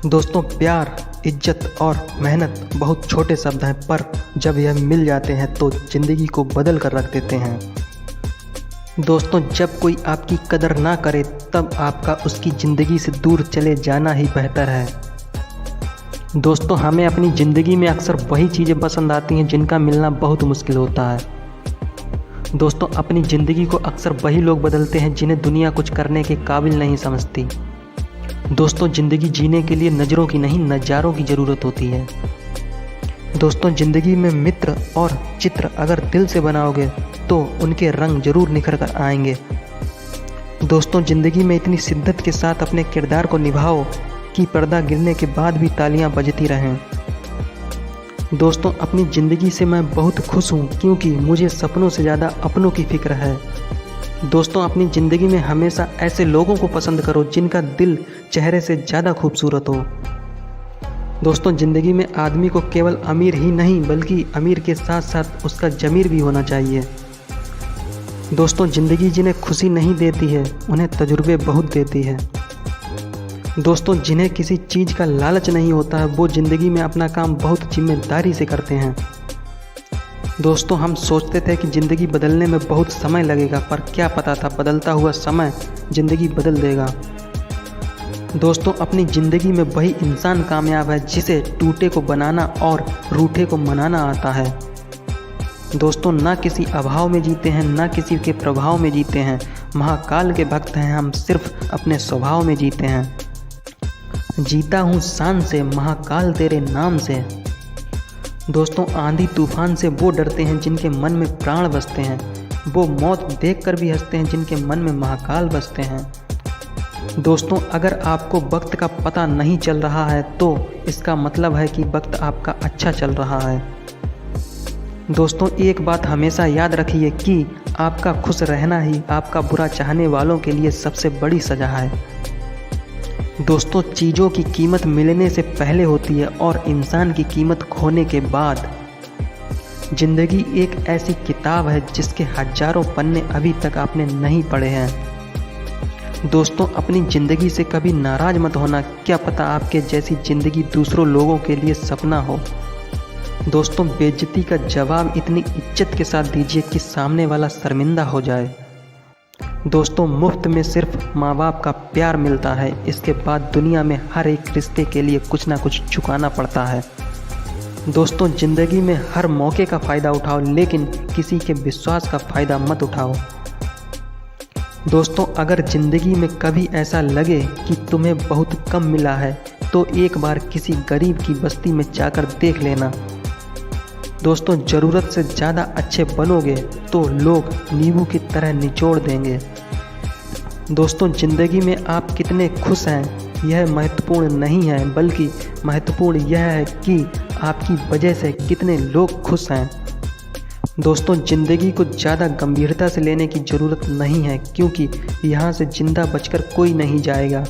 दोस्तों, प्यार, इज्जत और मेहनत बहुत छोटे शब्द हैं, पर जब यह मिल जाते हैं तो ज़िंदगी को बदल कर रख देते हैं। दोस्तों, जब कोई आपकी कदर ना करे तब आपका उसकी ज़िंदगी से दूर चले जाना ही बेहतर है। दोस्तों, हमें अपनी ज़िंदगी में अक्सर वही चीज़ें पसंद आती हैं जिनका मिलना बहुत मुश्किल होता है। दोस्तों, अपनी ज़िंदगी को अक्सर वही लोग बदलते हैं जिन्हें दुनिया कुछ करने के काबिल नहीं समझती। दोस्तों, ज़िंदगी जीने के लिए नज़रों की नहीं, नज़ारों की ज़रूरत होती है। दोस्तों, ज़िंदगी में मित्र और चित्र अगर दिल से बनाओगे तो उनके रंग जरूर निखर कर आएंगे। दोस्तों, ज़िंदगी में इतनी शिद्दत के साथ अपने किरदार को निभाओ कि पर्दा गिरने के बाद भी तालियां बजती रहें। दोस्तों, अपनी ज़िंदगी से मैं बहुत खुश हूँ क्योंकि मुझे सपनों से ज़्यादा अपनों की फिक्र है। दोस्तों, अपनी ज़िंदगी में हमेशा ऐसे लोगों को पसंद करो जिनका दिल चेहरे से ज़्यादा खूबसूरत हो। दोस्तों, ज़िंदगी में आदमी को केवल अमीर ही नहीं बल्कि अमीर के साथ साथ उसका ज़मीर भी होना चाहिए। दोस्तों, ज़िंदगी जिन्हें खुशी नहीं देती है उन्हें तजुर्बे बहुत देती है। दोस्तों, जिन्हें किसी चीज़ का लालच नहीं होता है वो ज़िंदगी में अपना काम बहुत जिम्मेदारी से करते हैं। दोस्तों, हम सोचते थे कि ज़िंदगी बदलने में बहुत समय लगेगा, पर क्या पता था बदलता हुआ समय ज़िंदगी बदल देगा। दोस्तों, अपनी ज़िंदगी में वही इंसान कामयाब है जिसे टूटे को बनाना और रूठे को मनाना आता है। दोस्तों, ना किसी अभाव में जीते हैं, ना किसी के प्रभाव में जीते हैं। महाकाल के भक्त हैं हम, सिर्फ अपने स्वभाव में जीते हैं। जीता हूँ शान से महाकाल तेरे नाम से। दोस्तों, आंधी तूफान से वो डरते हैं जिनके मन में प्राण बसते हैं। वो मौत देखकर भी हंसते हैं जिनके मन में महाकाल बसते हैं। दोस्तों, अगर आपको वक्त का पता नहीं चल रहा है तो इसका मतलब है कि वक्त आपका अच्छा चल रहा है। दोस्तों, एक बात हमेशा याद रखिए कि आपका खुश रहना ही आपका बुरा चाहने वालों के लिए सबसे बड़ी सज़ा है। दोस्तों, चीज़ों की कीमत मिलने से पहले होती है और इंसान की कीमत खोने के बाद। ज़िंदगी एक ऐसी किताब है जिसके हजारों पन्ने अभी तक आपने नहीं पढ़े हैं। दोस्तों, अपनी ज़िंदगी से कभी नाराज़ मत होना, क्या पता आपके जैसी ज़िंदगी दूसरों लोगों के लिए सपना हो। दोस्तों, बेइज्जती का जवाब इतनी इज्जत के साथ दीजिए कि सामने वाला शर्मिंदा हो जाए। दोस्तों, मुफ्त में सिर्फ माँ बाप का प्यार मिलता है, इसके बाद दुनिया में हर एक रिश्ते के लिए कुछ ना कुछ चुकाना पड़ता है। दोस्तों, ज़िंदगी में हर मौके का फ़ायदा उठाओ लेकिन किसी के विश्वास का फ़ायदा मत उठाओ। दोस्तों, अगर ज़िंदगी में कभी ऐसा लगे कि तुम्हें बहुत कम मिला है तो एक बार किसी गरीब की बस्ती में जाकर देख लेना। दोस्तों, ज़रूरत से ज़्यादा अच्छे बनोगे तो लोग नींबू की तरह निचोड़ देंगे। दोस्तों, ज़िंदगी में आप कितने खुश हैं यह महत्वपूर्ण नहीं है, बल्कि महत्वपूर्ण यह है कि आपकी वजह से कितने लोग खुश हैं। दोस्तों, ज़िंदगी को ज़्यादा गंभीरता से लेने की ज़रूरत नहीं है क्योंकि यहाँ से जिंदा बचकर कोई नहीं जाएगा।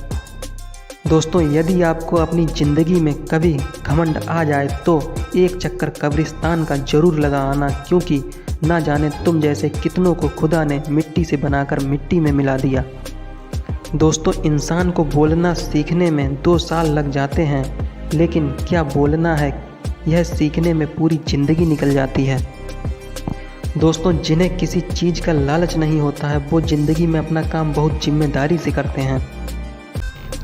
दोस्तों, यदि आपको अपनी ज़िंदगी में कभी घमंड आ जाए तो एक चक्कर कब्रिस्तान का ज़रूर लगा आना, क्योंकि ना जाने तुम जैसे कितनों को खुदा ने मिट्टी से बनाकर मिट्टी में मिला दिया। दोस्तों, इंसान को बोलना सीखने में 2 साल लग जाते हैं, लेकिन क्या बोलना है यह सीखने में पूरी ज़िंदगी निकल जाती है। दोस्तों, जिन्हें किसी चीज़ का लालच नहीं होता है वो ज़िंदगी में अपना काम बहुत जिम्मेदारी से करते हैं।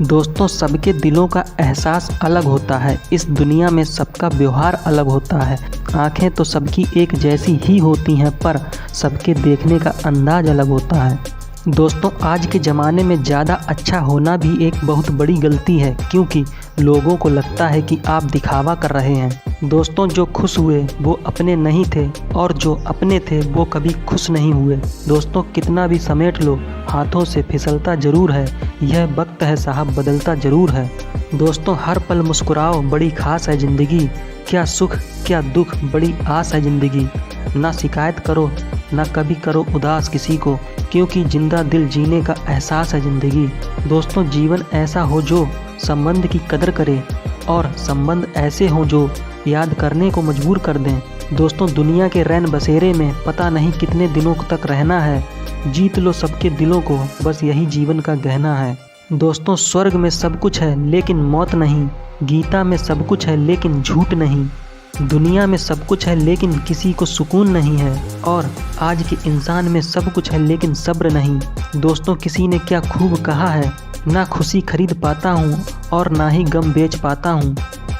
दोस्तों, सबके दिलों का एहसास अलग होता है, इस दुनिया में सबका व्यवहार अलग होता है। आंखें तो सबकी एक जैसी ही होती हैं पर सबके देखने का अंदाज अलग होता है। दोस्तों, आज के ज़माने में ज़्यादा अच्छा होना भी एक बहुत बड़ी गलती है क्योंकि लोगों को लगता है कि आप दिखावा कर रहे हैं। दोस्तों, जो खुश हुए वो अपने नहीं थे और जो अपने थे वो कभी खुश नहीं हुए। दोस्तों, कितना भी समेट लो हाथों से फिसलता ज़रूर है, यह वक्त है साहब बदलता ज़रूर है। दोस्तों, हर पल मुस्कुराओ, बड़ी खास है ज़िंदगी। क्या सुख क्या दुख, बड़ी आस है ज़िंदगी। ना शिकायत करो ना कभी करो उदास किसी को, क्योंकि जिंदा दिल जीने का एहसास है ज़िंदगी। दोस्तों, जीवन ऐसा हो जो संबंध की कदर करे और संबंध ऐसे हों जो याद करने को मजबूर कर दें। दोस्तों, दुनिया के रैन बसेरे में पता नहीं कितने दिनों तक रहना है। जीत लो सबके दिलों को, बस यही जीवन का गहना है। दोस्तों स्वर्ग में सब कुछ है लेकिन मौत नहीं, गीता में सब कुछ है लेकिन झूठ नहीं, दुनिया में सब कुछ है लेकिन किसी को सुकून नहीं है, और आज के इंसान में सब कुछ है लेकिन सब्र नहीं। दोस्तों किसी ने क्या खूब कहा है, ना खुशी खरीद पाता हूँ और ना ही गम बेच पाता हूँ।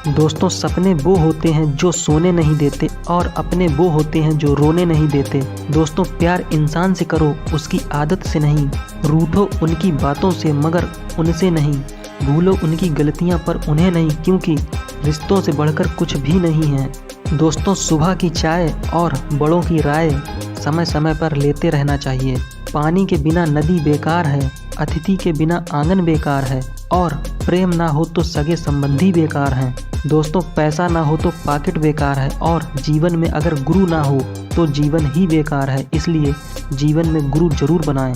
दोस्तों सपने वो होते हैं जो सोने नहीं देते, और अपने वो होते हैं जो रोने नहीं देते। दोस्तों प्यार इंसान से करो, उसकी आदत से नहीं। रूठो उनकी बातों से मगर उनसे नहीं। भूलो उनकी गलतियां पर उन्हें नहीं, क्योंकि रिश्तों से बढ़कर कुछ भी नहीं है। दोस्तों सुबह की चाय और बड़ों की राय समय समय पर लेते रहना चाहिए। पानी के बिना नदी बेकार है, अतिथि के बिना आंगन बेकार है, और प्रेम ना हो तो सगे संबंधी बेकार हैं। दोस्तों पैसा ना हो तो पॉकेट बेकार है, और जीवन में अगर गुरु ना हो तो जीवन ही बेकार है। इसलिए जीवन में गुरु जरूर बनाएं।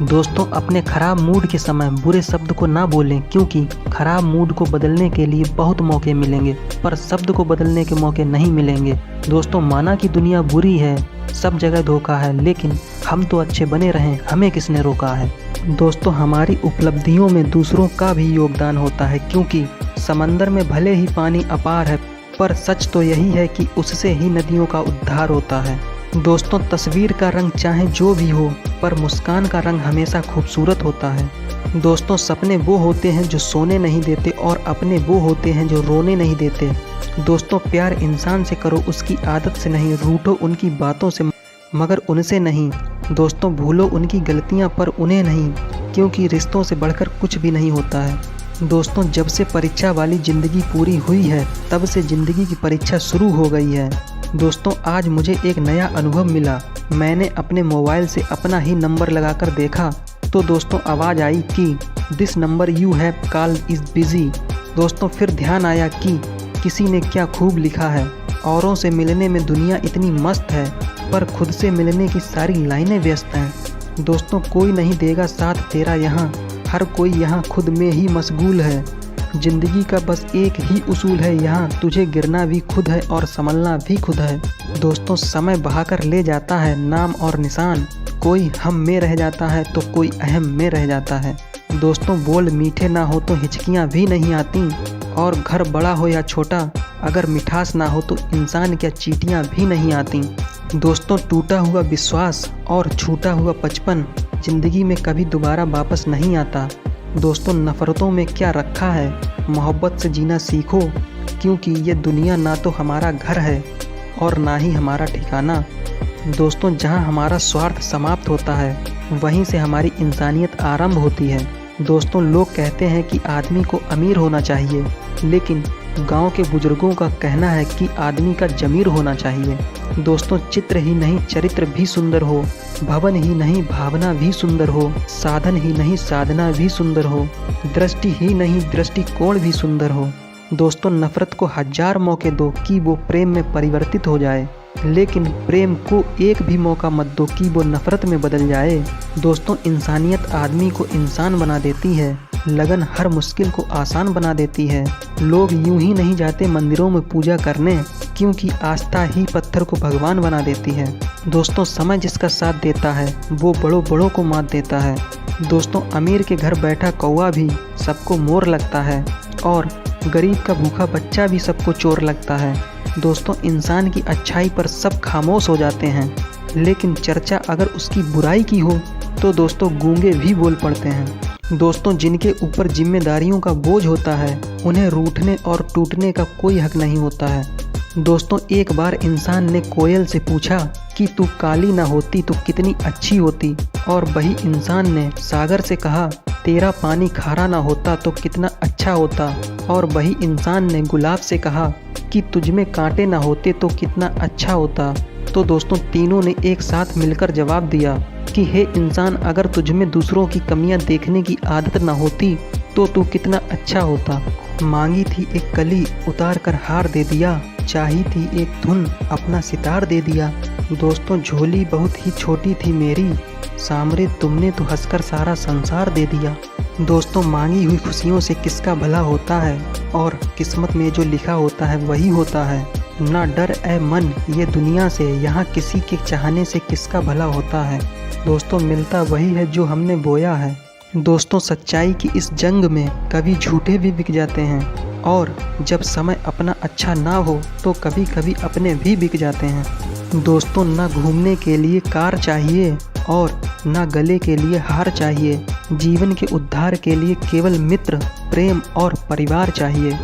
दोस्तों अपने खराब मूड के समय बुरे शब्द को ना बोलें, क्योंकि खराब मूड को बदलने के लिए बहुत मौके मिलेंगे, पर शब्द को बदलने के मौके नहीं मिलेंगे। दोस्तों माना कि दुनिया बुरी है, सब जगह धोखा है, लेकिन हम तो अच्छे बने रहें, हमें किसने रोका है। दोस्तों हमारी उपलब्धियों में दूसरों का भी योगदान होता है, क्योंकि समंदर में भले ही पानी अपार है, पर सच तो यही है कि उससे ही नदियों का उद्धार होता है। दोस्तों तस्वीर का रंग चाहे जो भी हो, पर मुस्कान का रंग हमेशा खूबसूरत होता है। दोस्तों सपने वो होते हैं जो सोने नहीं देते, और अपने वो होते हैं जो रोने नहीं देते। दोस्तों प्यार इंसान से करो, उसकी आदत से नहीं। रूठो उनकी बातों से मगर उनसे नहीं। दोस्तों भूलो उनकी गलतियां पर उन्हें नहीं, क्योंकि रिश्तों से बढ़कर कुछ भी नहीं होता है। दोस्तों जब से परीक्षा वाली ज़िंदगी पूरी हुई है, तब से ज़िंदगी की परीक्षा शुरू हो गई है। दोस्तों आज मुझे एक नया अनुभव मिला। मैंने अपने मोबाइल से अपना ही नंबर लगाकर देखा, तो दोस्तों आवाज़ आई कि this number you have called is busy. दोस्तों फिर ध्यान आया कि किसी ने क्या खूब लिखा है, औरों से मिलने में दुनिया इतनी मस्त है, पर खुद से मिलने की सारी लाइनें व्यस्त हैं। दोस्तों कोई नहीं देगा साथ तेरा यहाँ, हर कोई यहाँ खुद में ही मशगूल है। जिंदगी का बस एक ही उसूल है यहाँ, तुझे गिरना भी खुद है और संभलना भी खुद है। दोस्तों समय बहाकर ले जाता है नाम और निशान, कोई हम में रह जाता है तो कोई अहम में रह जाता है। दोस्तों बोल मीठे ना हो तो हिचकियाँ भी नहीं आती, और घर बड़ा हो या छोटा अगर मिठास ना हो तो इंसान क्या चींटियाँ भी नहीं आती। दोस्तों टूटा हुआ विश्वास और छूटा हुआ बचपन जिंदगी में कभी दोबारा वापस नहीं आता। दोस्तों नफ़रतों में क्या रखा है, मोहब्बत से जीना सीखो, क्योंकि ये दुनिया ना तो हमारा घर है और ना ही हमारा ठिकाना। दोस्तों जहाँ हमारा स्वार्थ समाप्त होता है, वहीं से हमारी इंसानियत आरंभ होती है। दोस्तों लोग कहते हैं कि आदमी को अमीर होना चाहिए, लेकिन गांव के बुजुर्गों का कहना है कि आदमी का ज़मीर होना चाहिए। दोस्तों चित्र ही नहीं चरित्र भी सुंदर हो, भवन ही नहीं भावना भी सुंदर हो, साधन ही नहीं साधना भी सुंदर हो, दृष्टि ही नहीं दृष्टिकोण भी सुंदर हो। दोस्तों नफ़रत को 1000 मौके दो कि वो प्रेम में परिवर्तित हो जाए, लेकिन प्रेम को एक भी मौका मत दो कि वो नफ़रत में बदल जाए। दोस्तों इंसानियत आदमी को इंसान बना देती है, लगन हर मुश्किल को आसान बना देती है। लोग यूं ही नहीं जाते मंदिरों में पूजा करने, क्योंकि आस्था ही पत्थर को भगवान बना देती है। दोस्तों समय जिसका साथ देता है वो बड़ों बड़ों को मात देता है। दोस्तों अमीर के घर बैठा कौवा भी सबको मोर लगता है, और गरीब का भूखा बच्चा भी सबको चोर लगता है। दोस्तों इंसान की अच्छाई पर सब खामोश हो जाते हैं, लेकिन चर्चा अगर उसकी बुराई की हो तो दोस्तों गूंगे भी बोल पड़ते हैं। दोस्तों जिनके ऊपर जिम्मेदारियों का बोझ होता है, उन्हें रूठने और टूटने का कोई हक नहीं होता है। दोस्तों एक बार इंसान ने कोयल से पूछा कि तू काली ना होती तो कितनी अच्छी होती, और वही इंसान ने सागर से कहा तेरा पानी खारा ना होता तो कितना अच्छा होता, और वही इंसान ने गुलाब से कहा कि तुझमें कांटे ना होते तो कितना अच्छा होता। तो दोस्तों तीनों ने एक साथ मिलकर जवाब दिया कि हे इंसान, अगर तुझमें दूसरों की कमियां देखने की आदत ना होती तो तू कितना अच्छा होता। मांगी थी एक कली उतार कर हार दे दिया, चाही थी एक धुन अपना सितार दे दिया। दोस्तों झोली बहुत ही छोटी थी मेरी, सामरे तुमने तो हंसकर सारा संसार दे दिया। दोस्तों मांगी हुई खुशियों से किसका भला होता है, और किस्मत में जो लिखा होता है वही होता है। ना डर ए मन ये दुनिया से, यहाँ किसी के चाहने से किसका भला होता है। दोस्तों मिलता वही है जो हमने बोया है, दोस्तों सच्चाई की इस जंग में कभी झूठे भी बिक जाते हैं, और जब समय अपना अच्छा ना हो तो कभी कभी अपने भी बिक जाते हैं। दोस्तों ना घूमने के लिए कार चाहिए और ना गले के लिए हार चाहिए। जीवन के उद्धार के लिए केवल मित्र, प्रेम और परिवार चाहिए।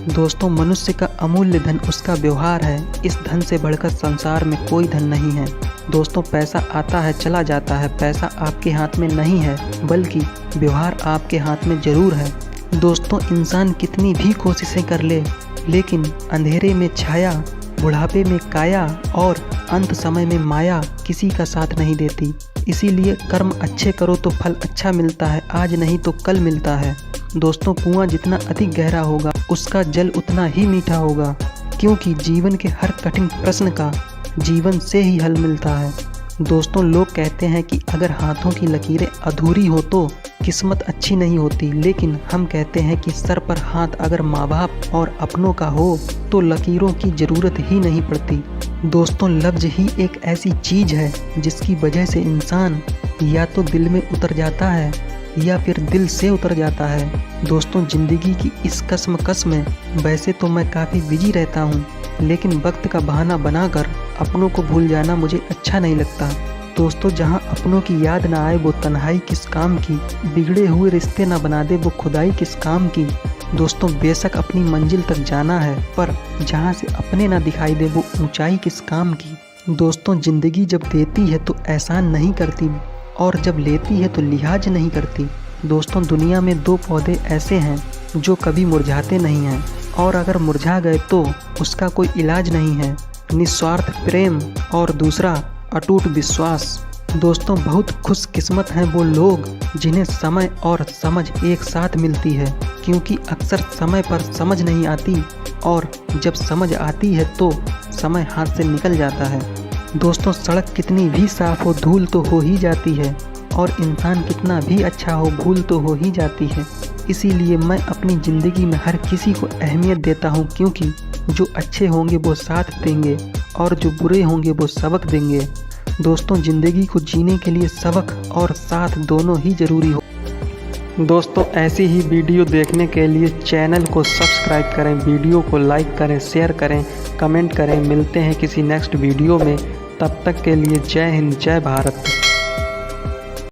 दोस्तों मनुष्य का अमूल्य धन उसका व्यवहार है। इस धन से बढ़कर संसार में कोई धन नहीं है। दोस्तों पैसा आता है चला जाता है, पैसा आपके हाथ में नहीं है बल्कि व्यवहार आपके हाथ में जरूर है। दोस्तों इंसान कितनी भी कोशिशें कर ले, लेकिन अंधेरे में छाया, बुढ़ापे में काया और अंत समय में माया किसी का साथ नहीं देती। इसीलिए कर्म अच्छे करो तो फल अच्छा मिलता है, आज नहीं तो कल मिलता है। दोस्तों कुआं जितना अधिक गहरा होगा उसका जल उतना ही मीठा होगा, क्योंकि जीवन के हर कठिन प्रश्न का जीवन से ही हल मिलता है। दोस्तों लोग कहते हैं कि अगर हाथों की लकीरें अधूरी हो तो किस्मत अच्छी नहीं होती, लेकिन हम कहते हैं कि सर पर हाथ अगर माँ बाप और अपनों का हो तो लकीरों की ज़रूरत ही नहीं पड़ती। दोस्तों लफ्ज़ ही एक ऐसी चीज़ है जिसकी वजह से इंसान या तो दिल में उतर जाता है या फिर दिल से उतर जाता है। दोस्तों ज़िंदगी की इस कश्मकश में वैसे तो मैं काफ़ी बिजी रहता हूँ, लेकिन वक्त का बहाना बनाकर अपनों को भूल जाना मुझे अच्छा नहीं लगता। दोस्तों जहाँ अपनों की याद ना आए वो तन्हाई किस काम की, बिगड़े हुए रिश्ते ना बना दे वो खुदाई किस काम की। दोस्तों बेशक अपनी मंजिल तक जाना है, पर जहाँ से अपने ना दिखाई दे वो ऊंचाई किस काम की। दोस्तों ज़िंदगी जब देती है तो एहसान नहीं करती, और जब लेती है तो लिहाज नहीं करती। दोस्तों दुनिया में दो पौधे ऐसे हैं जो कभी मुरझाते नहीं हैं, और अगर मुरझा गए तो उसका कोई इलाज नहीं है, निस्वार्थ प्रेम और दूसरा अटूट विश्वास। दोस्तों बहुत खुशकिस्मत हैं वो लोग जिन्हें समय और समझ एक साथ मिलती है, क्योंकि अक्सर समय पर समझ नहीं आती और जब समझ आती है तो समय हाथ से निकल जाता है। दोस्तों सड़क कितनी भी साफ हो धूल तो हो ही जाती है, और इंसान कितना भी अच्छा हो भूल तो हो ही जाती है। इसीलिए मैं अपनी ज़िंदगी में हर किसी को अहमियत देता हूँ, क्योंकि जो अच्छे होंगे वो साथ देंगे और जो बुरे होंगे वो सबक देंगे। दोस्तों ज़िंदगी को जीने के लिए सबक और साथ दोनों ही ज़रूरी हो। दोस्तों ऐसी ही वीडियो देखने के लिए चैनल को सब्सक्राइब करें, वीडियो को लाइक करें, शेयर करें, कमेंट करें। मिलते हैं किसी नेक्स्ट वीडियो में, तब तक के लिए जय हिंद, जय भारत।